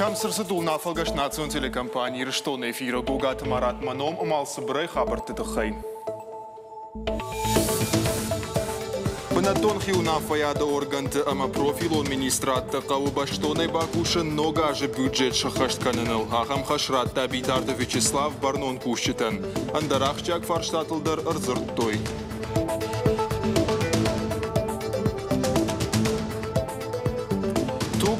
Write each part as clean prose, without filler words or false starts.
Хамсырсыдул нафалгаш национ телекомпании Рыштон эфира Гугат Марат Маном умалсы брай хабарты тыхай. Бынатон хиуна фаяда органты ама профилон министратты қауы баштоны бакушын нога же бюджет шахаштканыныл. Ахам хашратта битарды Вячеслав Барнон пушчитан. Андарахчак фарштатылдар ырзырттой.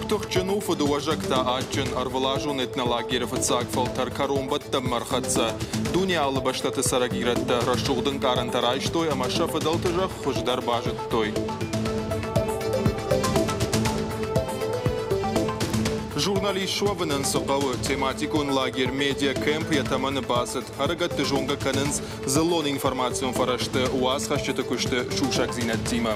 Тухчану фудуажакта аджан арвалажун этнолагерев цагфалтар каромбатта мархатса. Дуня алыбаштаты сарагиратта рашугдын карантарайштой, ама шафадалтыжах хуждар бажыттой. Журналист Шуаванан Сокавы тематикун лагерь медиа кемп ятаманы басыт. Харагатты жонга канынс зелон информацион фарашты уаз хашчыты күшті шушак зинат тима.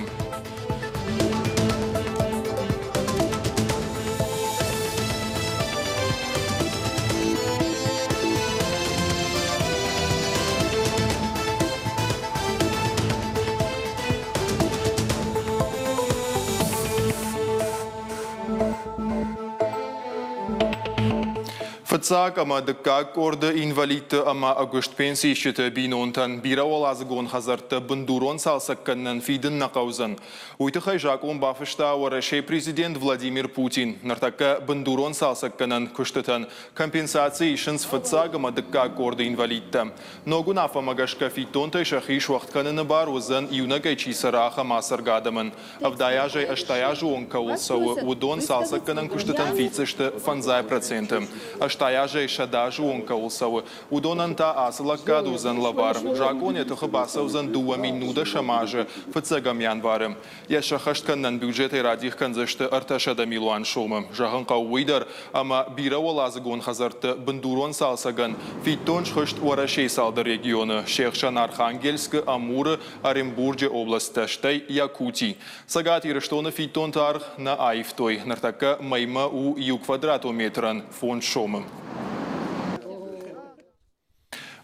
Фацак ама дыкак орды инвалидты ама агышт пенсии шыты бинонтан бирауал азыгон хазарты бындурон салсакканнан фидын нақаузан. Уйтыхай жакон бафышта варашей президент Владимир Путин. Нартакка бындурон салсакканнан күштытан компенсации шынс фацак ама дыкак орды инвалидты. Ногун афамагашка фитонтай шахиш вахтканыны бар узан юнагай чисараха масаргадамын. Авдаяжай аштаяжу он каулсауы удон салсакканнан күштытан фицышты фанзай проценты. Аштаяжай шадажу он каулсауы удонанта асылакка дузан лабар. Жаконе тахабаса узан 2 минута шамажы фацагам январым. Яшахаштканнан бюджеты радих канзышты арташада милуан шумы. Жахын кауыйдар, ама бирауал азыгон хазарты бындурон салсаган фитон шхышт варашей салды регионы. Шехшан Архангельск, Амуры, Оренбурге областаштай, Якутий. Сагат ирыштоны фитон тарх на айфтой. Нартака майма у ю квадратометран фон шумы.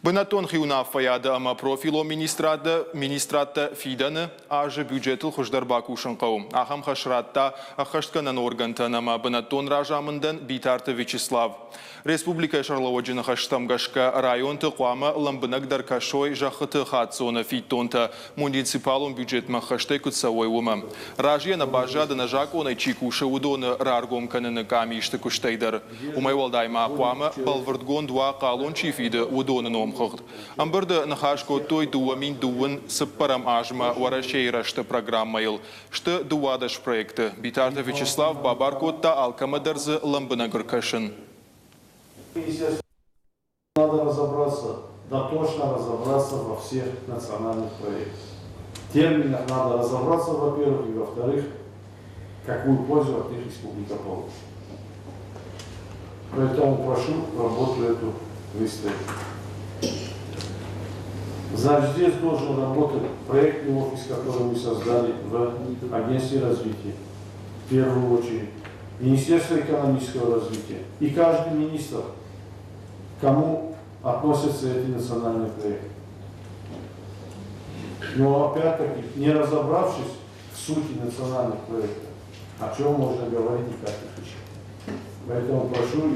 Бынатон хиуна фаяда ама профило министратта фиданы ажы бюджетыл хуждар бакушын қау. Ахам хашратта ахаштканан органтан ама бынатон ражамындан битарты Вячеслав. Республика Шарловоджина хаштамгашка районты қуама ламбынагдар кашой жахыты хатсона фитонта муниципалун бюджет махаштай кутсавой ума. Ражьена бажада на жакона чикуша удоны раргом каныны камишты куштайдар. Умайвалдайма қуама балвардгон дуа қалон чифиды удоны ном. Амбырды нахашко той дуамин дуын сыппарам ажма варашей рашты программа ил. Шты дуадаш проекты. Битарты Вячеслав Бабаркотта алкамадарзы ламбынагыр кашын. Надо разобраться, дотошно разобраться во всех национальных проектах. В терминах надо разобраться, во-первых, и во-вторых, какую пользу от них республика получит. Поэтому прошу работу эту выставить. Значит, здесь должен работать проектный офис, который мы создали в Агентстве развития. В первую очередь. Министерство экономического развития. И каждый министр, кому относятся эти национальные проекты. Но опять-таки, не разобравшись в сути национальных проектов, о чем можно говорить и как их решить. Поэтому прошу,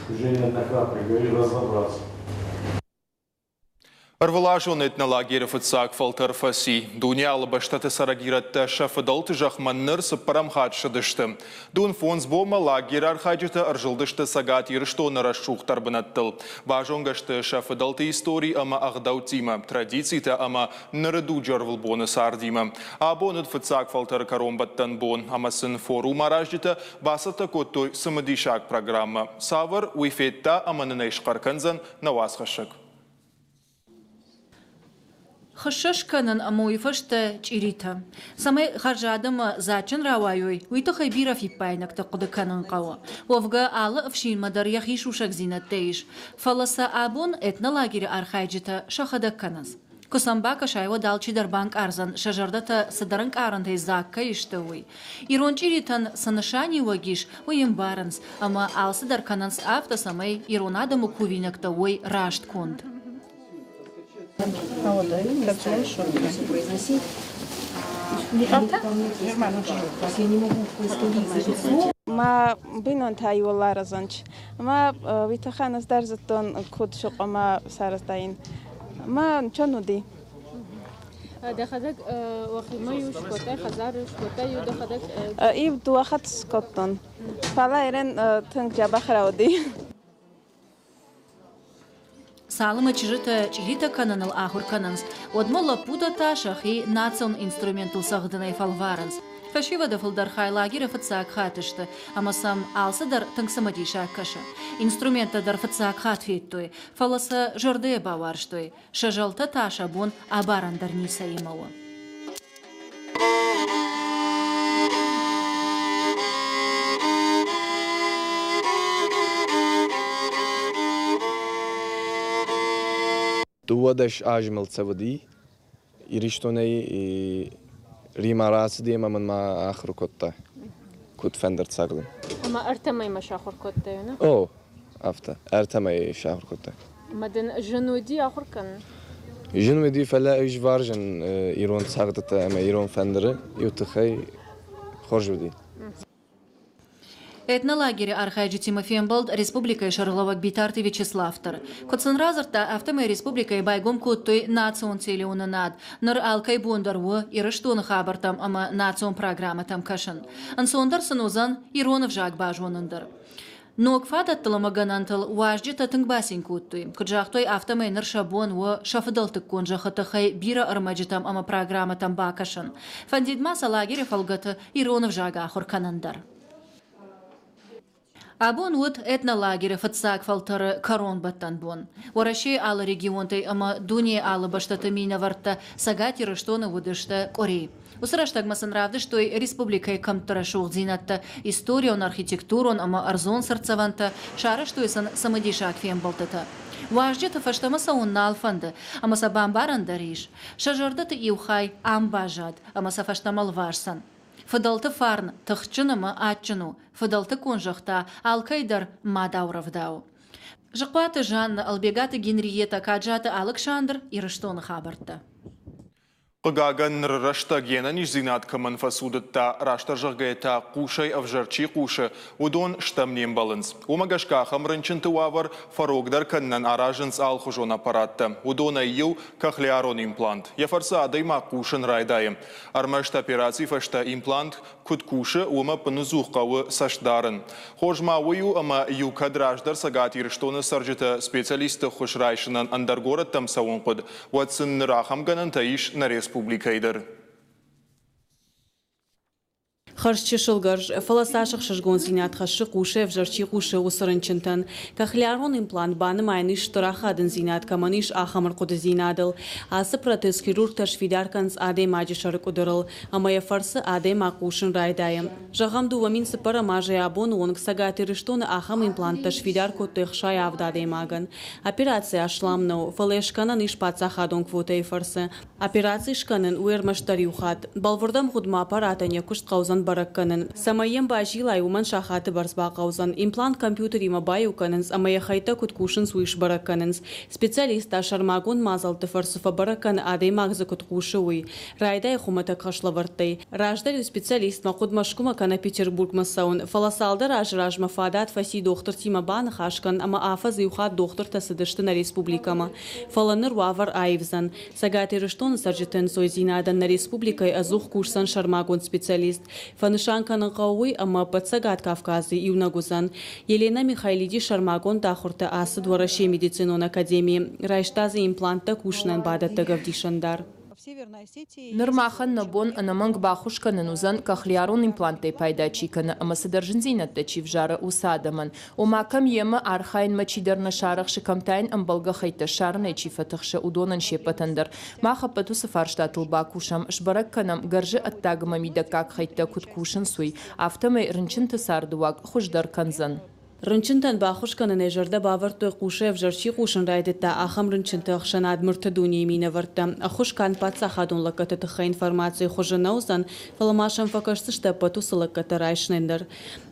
уже неоднократно говорю, разобраться. Арвалажон этнолагерев цак фалтар фаси. Дуня алыбаштаты сарагиратта шафыдалты жахманныр сыппарам хатшыдышты. Дун фонс бома лагер архаджыты аржылдышты сагат ерыштоны расшухтар бынаттыл. Бажонгашты шафыдалты истории ама ағдаутима. Традицийта ама нырыду жарвыл боны сардима. Абонут фыцак фалтар каромбаттан бон. Амасын форум аражыты басыта коттой сымыдишак программа. Савар уйфетта аманына ишқарканзан навасхашык. Хышышканын амуйфышты чирита. Самай харжадым зачын равайой. Уйты хайбиров ипайнакты кудыканын қауы. Овга алы вшилмадар яхишушак зинаттейш. Фаласа абун этнолагері архайджыта шахадакканыз. Кусамбака шайва далчидар банк арзан шажардата садарынк арынтай закка иштауй. Ирон чиритан санышани вагиш уйым барынс, ама алсыдар кананс авто самай иронадаму кувинакта уй рашт кунд. А вот, как знаешь, что произносить. ما بينون تاي والله رزنش ما بيتخانس درزتون كود شق ما سارستين ما نشنو دي دخلك وقتی ما یوش کته خزارش کته یو دخلك إيب دو أخذ سكوتن فلا إيرن تنك جابا خراودي Салыма чижыта чилита кананал ахур кананс, одмола пудата шахи национ инструментул сагдынай фалваранс. Фашива да фалдархай лагеря фацак хатышты, ама сам алса дар тангсамадиша каша. Инструмента дар фацак хатфейттой, фаласа жордея баварштой, шажалта таша бон абаран дар ниса имала. Tuodaš ažmel cavadi, irištonei rimaras diema man ma akhru kotta, kut fender tsaglim. اما ارتمي مشاخر كته نه Oh, afta, ertemei shahr kotta. مدن جنودي اخر كان Jinmedi fela ish varjan iron tsagdata ama iron fenderi yutkhay khorjudi. Этнолагере Архайджи Тимофеемболд Республика Шарловак Битарты Вячеславтар. Коценразарта автомой Республика и байгом куттой национ целиона над. Нар алкай бундарву и раштон хабартам ама национ программа там кашан. Ансондар санузан иронов жак бажонандар. Ног фадат таламаганантал важджи татынг басин куттой. Куджахтой автомой нар шабон у шафадалтык конжахатахай бира армаджитам ама программа там бакашан. Фандидмаса лагере фалгата иронов жага ахурканандар. Абон вот этнолагеря фацак фалтары корон баттан бон. Ораши ала регионтай ама дуне ала баштата мина варта сагатира что на водышта Кореи. Усраштаг масан равды, что республика камтара шоудзинатта историон архитектурон ама арзон сарцаванта шара что исан самадишак фем балтата. Важджета фаштамаса онна алфанды, ама сабамбаран дариш. Шажардата иухай амбажад, ама сафаштамал важсан. Фадалты фарн тахчынымы атчыну, фадалты конжахта алкайдар мадауравдау. Жықпаты Жанна, Албегаты Генриета, Каджаты Александр и Раштона Хабарта. Qıgagın rışta genen izzinat kımın fasudutta raşta jırgayta quşay avjarçı quşu udon ştamniyem balınz. Umagaşka xamrınçıntı wavar farogdar kannan arajınz alxujon aparatta. Udona yıl kaxliaron implant. Yafarsa adayma quşun raydayım. Armaşta operasi faşta implant kut quşu uma pınızuq qavı saşdarın. Hojma uyu ama yuka drajdar sagat iriştonu sarjıta specialisti xuşrayşınan andargorat tam savun qud. Watsın raxam ganan tayiş na республикайдар. Харчи шылгарж, фаласашық шыжгон зинат хашы қушы, вжарчи қушы усырынчынтан. Кахлярон имплант баны майныш тұрахадын зинат, каманыш ахамыр құды зинадыл. Асы протез хирург ташвидарканс адем ажышары құдырыл, амая фарсы адем ақушын райдайым. Жағам дувамин сыпара мажай абону онг сагаты рыштоны ахам имплант ташвидар көтті қшай авдадем аган. Операция ашламнау, фалешканан иш пацахадон квотай фарсы. Операция шканын уэрмаштари ухад. Балвырдам худма аппарата некушт қаузан баракканын. Самайем бажилай уман шахаты барсба қаузан. Имплант компьютери мабай уканынс, амая хайта куткушын суиш баракканынс. Специалист ашармагон мазалты фарсыфа бараккан адей магзы куткушы уй. Райдай хумата кашлавартай. Раждар специалист мақуд машкума кана Петербург масаун. Фаласалдар ажраж мафадат фаси доктор Тима бан хашкан, ама афаз юхат доктор тасыдышты на республикама. Фаланыр вавар айвзан. Сагаты рыштон саржитын сойзинадан на республикай азух курсан шармагон специалист. Фанышанканын қауы ама Пацагат Кавказы юнагузан. Елена Михайлиди шармагон тахурта асы двораше медицинон академии. Райштазы имплантта кушнан бадатты гавдишандар. Нырмахан набон анаманг бахушканы нузан кахлиарон импланты пайда чиканы, ама садержин зинатта чивжары усадаман. Умакам ема архайн мачидарна шарах шикамтайн амбалга хайта шарны чифатахша удонан шепатандар. Маха пату сафарштатыл бакушам, шбаракканам гаржы аттагама мидакак хайта куткушын суй. Автомай рынчин тасардуак хуждар канзан. Рынчынтан бахуш канане жарда баварты кушев жарчи кушын райдетта ахам рынчынты ахшанад мыртадуни еміне варта. Ахуш кан патса хадун лакаты тыха информации хожынаузан фаламашам факашсышта патусы лакаты райшнендер.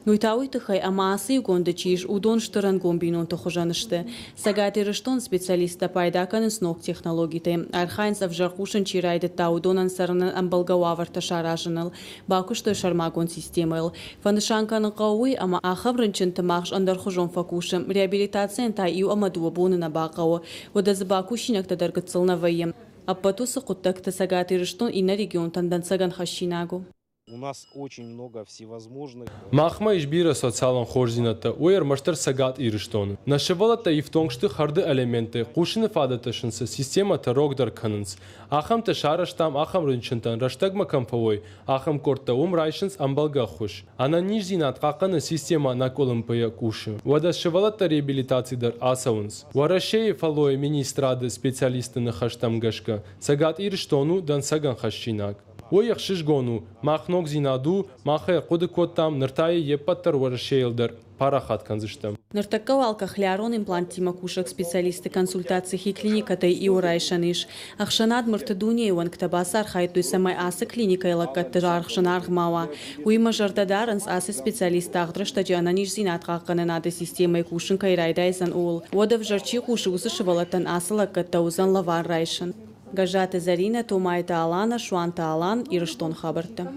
Уйтауи тыхай амаасы югонды чиш удон штыран гомбинон тыхожанышты. Сагати рыштон специалиста пайдаканы снок технологиты. Архайнс авжархушын чи райдетта удонан сарынан амбалгававарта шаражыныл. Бакушты шармагон системыл. Фандышанканы қауи ама ахам рынчынты махш андар хожон факушым. Реабилитациян та ию амадуа бонына бақауы. Водазы бакушинакта даргыцылна вайым. Аппатусы құттакты сагати рыштон ина регион тандан саган хащинагу. У нас очень много всевозможных. Махма ижбира социалан хорзината, уер маштер сагат ирштон. Нашевалата ифтонгшты харды элементы, кушины фадаташынсы, система тарогдар канынс. Ахам ташараштам, ахам рынчынтан, раштагма кампавой, ахам корта райшынс амбалга хуш. Ана нижзинат каканы система наколымпая куши. Вада шевалата реабилитацидар асаунс. Варашеи фалой министрады специалисты нахаштам гашка, сагат ирштону дан саган хащинак. Оях шишгону, махнок зинаду, махая кодыкоттам, ныртае еппаттар варашейлдер, парахат канзыштам. Ныртаккау алкахлярон имплантима кушак специалисты консультации и клиникатай и урайшаниш. Ахшанад мыртадуни иван ктабасар хайтуй самай асы клиника илаккаттыр архшанаргмава. Уйма жардадаранс асы специалисты ағдрышта жананиш зинат қаққанынады системай кушын кайрайдайзан ол. Одав жарчи кушы усы шывалаттан асы лаккатта узан лавар райшын. Гажата Зарина, Тумайта Алана, Шуанта Алан и Рыштон Хабарта.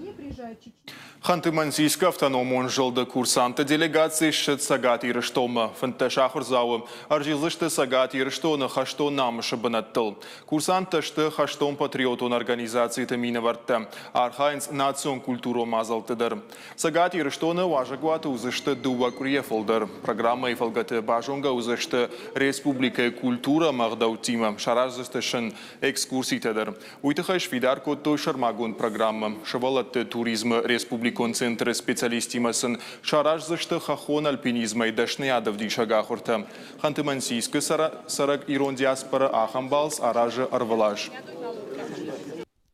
Ханты-Мансийска автономон жылды курсанты делегации шыт сагат ирыштома. Фанташахыр зауым. Аржилышты сагат ирыштоны хаштон намышы бынаттыл. Курсанты шты хаштон патриотон организации тамина вартта. Архайнс национ культуру мазалтыдыр. Сагат ирыштоны важагуаты узышты дува курьефылдыр. Программа ифалгаты бажонга узышты республика культура мағдаутима. Шаразысты шын экскурситедыр. Уйтыхаш фидар котто шармагун программа. Шывалатты туризмы республика концентры специалистимасын шаражзышты хахон альпинизма и дашныядов дишагахурта. Ханты-Мансийскі сарак ирон диаспора ахамбалс аражы арвалаш.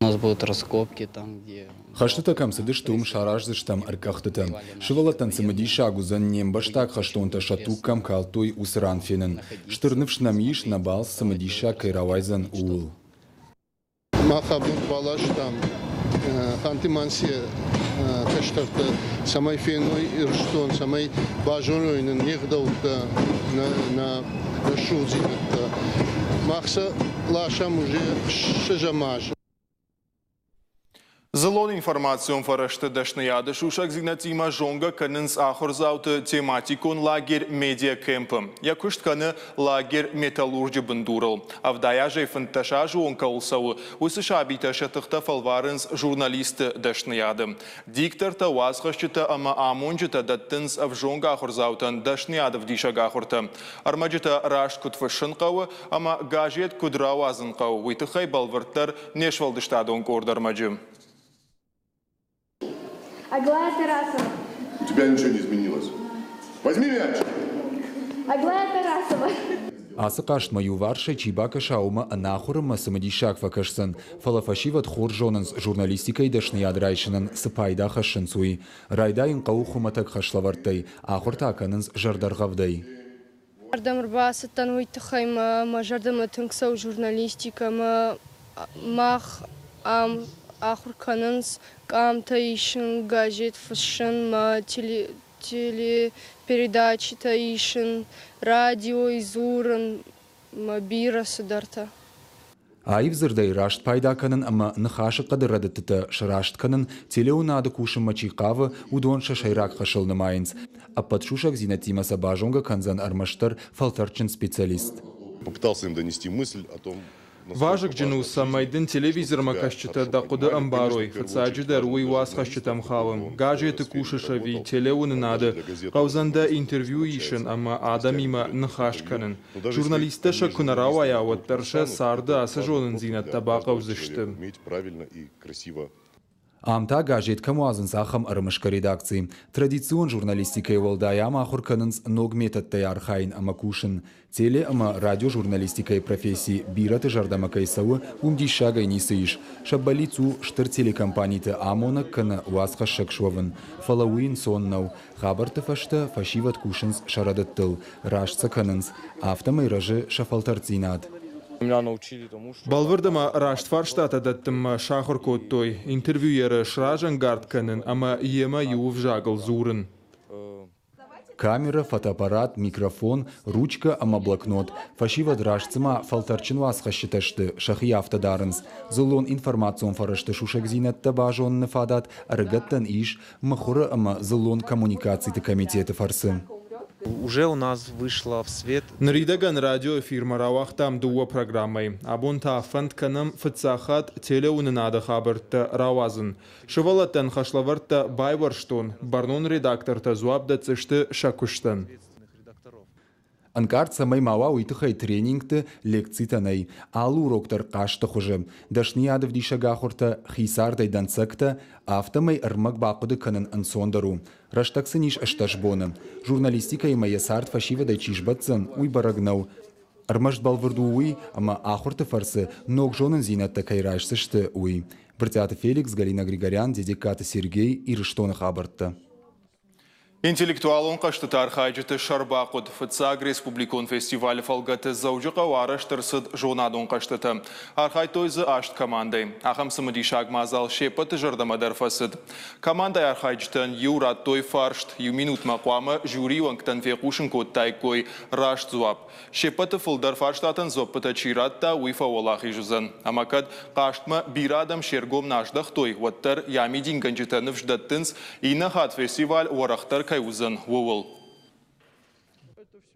У нас будут раскопки там, где... Хаштыта камсыдыштум шаражзыштам аркахтытам. Шывалаттан сымыдиша гузаннем баштак хаштонта шатуккам калтой усранфенен. Штырнывшнам иш набалс сымыдиша кайравайзан уул. Махабнут балаштам Ханты-Мансия Каштарта самай феной ирштон, самай бажонойнын нехдаутта на шулзинатта. Махса лашам уже шажамаж. Зелон информацион фарашты дашныяды шушак зигнатима жонга канынс ахорзауты тематикон лагерь медиа кемпы. Якушт каны лагерь металлурги бындурыл. Авдая жай фанташажу он каулсау. Усыша абиташа тыхта фалварынс журналисты дашныяды. Диктор та уазхащыта ама амонжыта даттынс ав жонга ахорзаутын дашныяды вдишага ахорта. Армаджыта рашт кутфышын кауы, ама гажет кудрау азын кауы. Уйтыхай балвырттар нешвалдыштадон кордармаджы. Аглая Тарасова. У тебя ничего не изменилось. Возьми мяч. Аглая Тарасова. Асы кашт маю варша чибака шаума анахурыма самадишак факашсан. Фалафашиват хоржонанс журналистикой дашныяд райшынын сыпайда хашынсуй. Райдайын қаухуматак хашлавартай, ахурта аканынс жардарғавдай. Ардамырба сыттан уйтықайма, мажардама тыңксау журналистикама, мах ахур канынс камта ишин, газет фашин, телепередачи та ишин, радио изуран, бира сыдарта. Айвзырдай рашт пайдаканын, ама нахашы қадырадытыты шыраштканын телеунады кушым мачиқавы удонша шайрак хашылны майынс. Аппатшушак зинатима сабажонга канзан армаштар фалтарчин специалист. Попытался им донести мысль о том, Важок джинуса майдын телевизор макашчыта дақуды амбарой, фацаджи даруй уаз хашчытам хавым. Гаджеты кушашави, телеуны нады. Қаузанда интервью ишын, ама адам има нахашканын. Журналисты шакунарауая, вот перше сарды асы жонын зинат таба қаузышты. Амта гажет камуазын сахам армышка редакции. Традицион журналистикой волдая махурканынс ног метод таяр-хайн амакушин. Теле ама радиожурналистикой профессии бираты жардамакай савы умдишагай нисыиш. Шаббалицу штыр телекомпанийты амона кана уазха шакшвавын. Фалауин соннау. Хабарты фашта фашиват кушинс шарадыттыл. Рашца канынс. Автомай рожы шафалтарцинат. Балвырдама Раштфарштата даттым шахыр коттой. Интервьюеры шражан гартканын, ама ема юв жагыл зурын. Камера, фотоаппарат, микрофон, ручка, ама блокнот. Фашива драшцыма фалтарчин васха считашты, шахи автодарынс. Зулон информацион фарашты шушекзинетта бажонны фадат, арыгаттан иш, махура ама зулон коммуникации комитеты фарсы. Уже у нас вышла в свет. Нридаган радиоэфир рауахтам дуа программой. Абун тафанд канам фыцахат телеунынады хабырты рауазын. Шывалаттан хашлаварта байварштон, барнон редакторта зуабда цышты шакуштан. Анкарт самай мава уйтыхай тренингты лекцитанай. Алу уроктар кашты хуже. Дашниядов дишагахурта хисардай данцакта автомай армак бақуды канын ансондару. Раштаксы ниш ашташбоны. Журналистика и моя сарт фашива дай чишбатсан уй барагнау. Армашт балвырду уй, ама ахурты фарсы ног жонын зинатта кайрашсышты уй. Братята Феликс, Галина Григорян, дедикаты Сергей и Рыштоны хабарты. Интеллектуалон қашты тархайжыты Шарбақуд Фыцаг Республикон фестивалі фалгаты заужыға варыш тұрсыд жонадон қаштыты. Архай тойзы ашт командай. Ахамсы мадишаг мазал шепыты жырдамадар фасыд. Командай архайжытын юрат той фаршт, ю минут мақуамы жюри ванктан феқушын кодтай кой рашт зуап. Шепыты фылдар фарштатын зопыты чиратта уйфа олахи жүзін. Амакад қаштмы бирадам шергом наждық той ваттар ямидин ганжытаны вждаттынс ина хат фестиваль уарақтар кайузан вовол.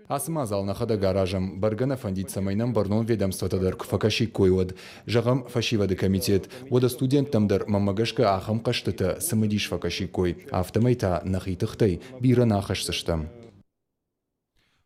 Асмазал на хода гаражам. Баргана фандит самайнам барнон ведомствотадар кфакаши койвад. Жагам фашивады комитет. Вода студентамдар мамагашка ахам каштыта самадиш факаши кой. Автомайта нахитыхтай бира нахашсыштам.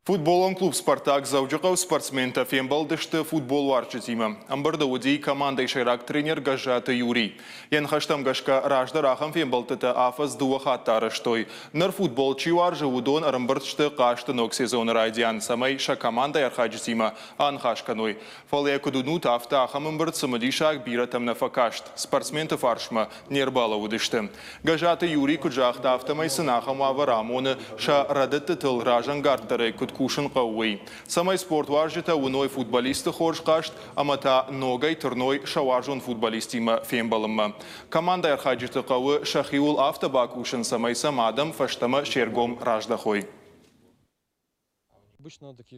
Футболон клуб «Спартак» заужықау спортсмента фембалдышты футбол варчытима. Амбырда удей командай шайрак тренер Гажаты Юрий. Ен хаштам гашка раждар ахам фембалтыты афаз дуа хаттарыштой. Нар футбол чиваржы удон арымбыртышты қашты ног сезоны райдян. Самай ша командай архаджытима анхашканой. Фалия кудуну тафта ахам амбырт самадишак биратам на факашт. Спортсменты фаршма нербала удышты. Гажаты Юрий куджах тафтамай сынахам аварамоны ша радытты тыл ражан гарттары кушын қауый. Самай спорт варжыта уной футболисты хорш қашт, амата ногай тұрной шаважон футболистима фембалымма. Команда архаджыты қауы шахиул автобакушын самай самадам фаштама шергом раждахой.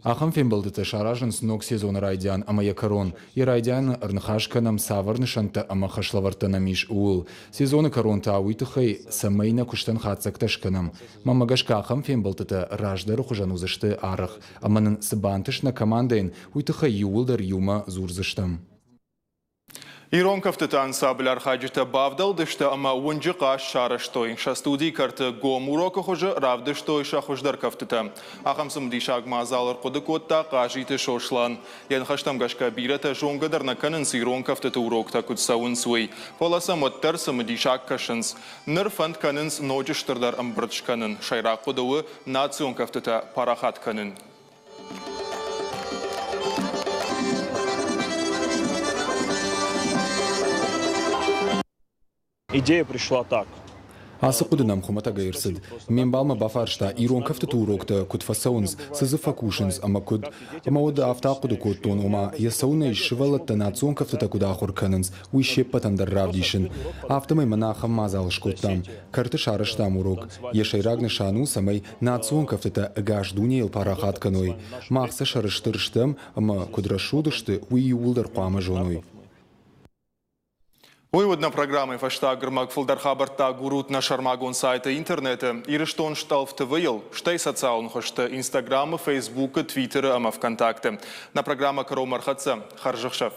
Ахам фембалдыты шаражын сног сезон райдян ама якарон. И райдян арнхашканам саварнышанта ама хашлавартанамиш уул. Сезоны коронта ауитыхай самайна куштан хатсакташканам. Мамагашка ахам фембалдыты раждару хужанузышты арах. Аманын сыбантышна командайн уитыхай юулдар юма зурзыштам. Ирон кафтыты ансабль архаджыта бавдалдышты, ама унжы қаш шарыштой. Ша студий карты гом урока хожы равдыштой шахуждар кафтыты. Ахамсым дишаг мазалыр қуды котта қажиты шошлан. Ян хаштам гашка бирата жонгадар на канынс ирон кафтыты урокта кутсауын суй. Поласа моттар сымы дишаг кашынс. Ныр фанд канынс ножыштырдар амбртшканын. Шайрақ қудуы национ кафтыта парахат канын. Идея пришла так. Асы кудынам хумата гайырсыд. Мен балма бафаршта ирон кафтыты урокта куд фасаунс, сызы факушынс, ама ода авта куды коттон, ома ясауна ишывалатта национ кафтыта куда ахурканынс, уй шеппатандар равдишын. Автомай манахам мазалыш коттам, карты шарыштам урок. Ешайрагны шану самай национ кафтыта гаждунейл парахатканой. Махса шарыштырштам, ама кудрашудышты уй юлдар қуамы жоной. Ойводна программы фаштагырмак фылдархабарта гурут на шармагон сайта интернета. Ирыштон штал в ТВЛ, штай социалн хошта Инстаграма, Фейсбука, Твиттера, ама ВКонтакте. На программа Каро Мархатса, Харжахшев.